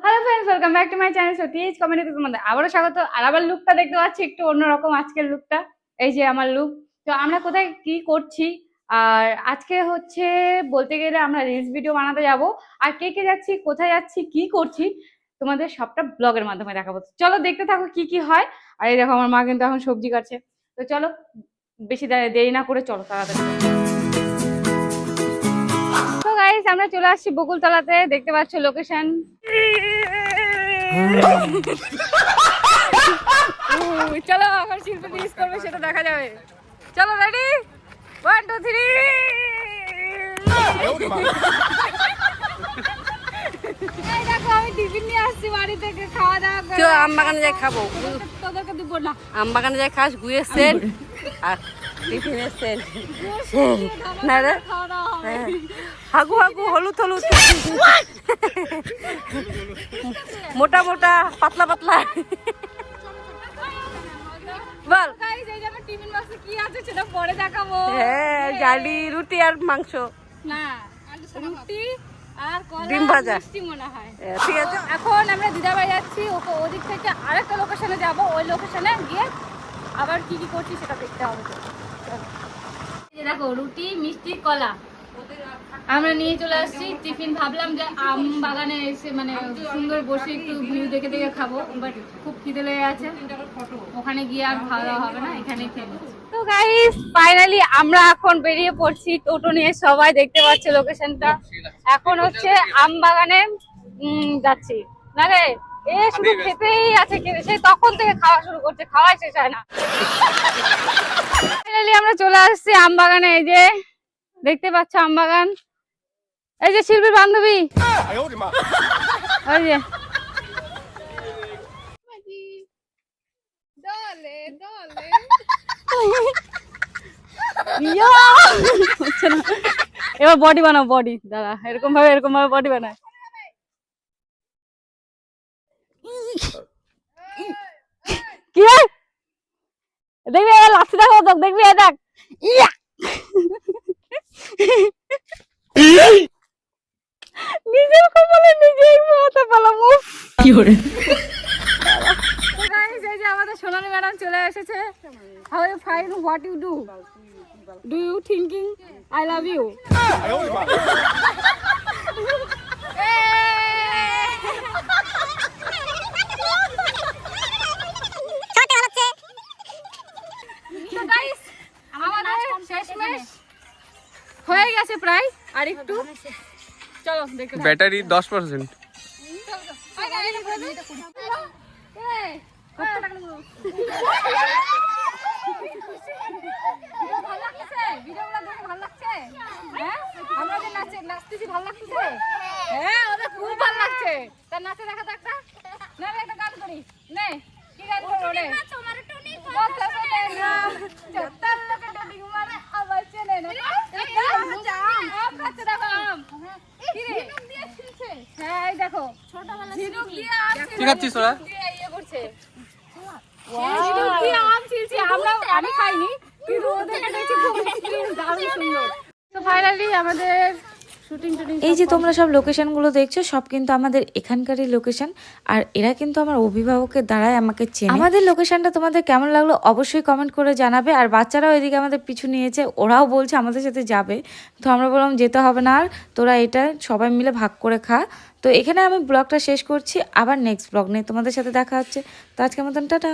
Hello friends, welcome back to my channel Satish কমেডিতে তোমাদের আবারও স্বাগত। আর আবার লুকটা দেখতে পাচ্ছি একটু অন্যরকম আজকের লুকটা। এই যে আমার লুক। তো আমরা কোথায় কি করছি, আর আজকে হচ্ছে বলতে গেলে আমরা রিলস ভিডিও বানাতে যাব। আর কে কে যাচ্ছি, কোথায় যাচ্ছি, কি করছি তোমাদের সবটা ব্লগের মাধ্যমে দেখাবো। চলো দেখতে থাকো কি কি হয়। আর এই দেখো আমার মা কিন্তু এখন সবজি কাটছে। তো চলো বেশি দেরি না করে চলো তাড়াতাড়ি। তো গাইস আমরা চলে আসছি বকুলতলাতে, দেখতে পাচ্ছ লোকেশন। চলো এখন শিল্পী রিলিজ করবে সেটা দেখা যাবে। চলো রেডি, 1 2 3। এই দেখো আমি টিফিন নিয়ে আসছি বাড়ি থেকে, খাওয়া দাওয়া করে আম বাগানে যাই খাবো। তোদেরকে দিব না। আম বাগানে যাই খাস, গুয়ের সেন্ট আর টিফিনের সেন্ট না রে। খাওয়া দাওয়া হবে। হাগু হাগু হলুদ হলুদ, মোটা মোটা পাতলা পাতলা। বল। গাইস এই যে আমার টিফিন বক্সে কি আছে সেটা পরে দেখাবো। হ্যাঁ জানি, রুটি আর মাংস না, রুটি আর কলা ডিম ভাজা মিষ্টি মনে হয়। ঠিক আছে। এখন আমরা দিদাবাড়ি যাচ্ছি, ওদিক থেকে আরেকটা লোকেশনে যাব। ওই লোকেশনে গিয়ে আবার কি কি করছি সেটা দেখতে হবে। এই যে দেখো রুটি মিষ্টি কলা আমরা নিয়ে চলে আসছি টিফিন। ভাবলাম যে আম বাগানে এসে মানে সুন্দর বসে একটু ভিউ দেখে দেখে খাবো, বাট খুব খিদে লেগে আছে, ওখানে গিয়ে আর খাওয়া দাওয়া হবে না, এখানে খেয়ে নিচ্ছি। তো গাইস ফাইনালি আমরা এখন বেরিয়ে পড়ছি টোটো নিয়ে, সবাই দেখতে পাচ্ছে লোকেশনটা। এখন হচ্ছে আম বাগানে যাচ্ছি। না রে, এ শুধু খেতেই আছে, খেতে সেই তখন থেকে খাওয়া শুরু করছে, খাওয়াই শেষ হয় না। ফাইনালি আমরা চলে আসছি আম বাগানে। এই যে দেখতে পাচ্ছ আম বাগান। এই যে শিল্পীর বান্ধবী, ওই যে এবার বডি বানাও, বডি দাদা এরকম ভাবে বডি বানায়। কি দেখবি লাঠি দেখো তো, দেখবি দেখ নিজের কপালে নিজেই মাথা পেলাম। কি করে এই যে আমাদের সোনালী ম্যাডাম চলে এসেছে। How you fine, what you do, do you thinking I love you. হয়ে গেছে প্রায়, আর একটু চলো দেখো। ব্যাটারি 10%। আমরা যে নাচতেছি ভালো লাগতেছে। হ্যাঁ ওদের খুব ভালো লাগছে। তার নাচে দেখা তো একটা, না একটা গান করি নে। কি গান করবো রে? হ্যাঁ দেখো ঝিনুক দিয়ে কি খাচ্ছিস তোরা? আমি খাইনি, কিন্তু ওদের দেখেছি খুব এক্সপেরিয়েন্স দারুণ সুন্দর। তো ফাইনালি আমাদের শুটিং এই যে তোমরা সব লোকেশনগুলো দেখছো সব কিন্তু আমাদের এখানকারই লোকেশন, আর এরা কিন্তু আমার অভিভাবকের দ্বারাই আমাকে চেনে। আমাদের লোকেশনটা তোমাদের কেমন লাগলো অবশ্যই কমেন্ট করে জানাবে। আর বাচ্চারাও এদিকে আমাদের পিছু নিয়েছে, ওরাও বলছে আমাদের সাথে যাবে। তো আমরা বললাম যেতে হবে না, আর তোরা এটা সবাই মিলে ভাগ করে খা। তো এখানে আমি ব্লগটা শেষ করছি, আবার নেক্সট ব্লগ নিয়ে তোমাদের সাথে দেখা হচ্ছে। তো আজকের মতন টাটা।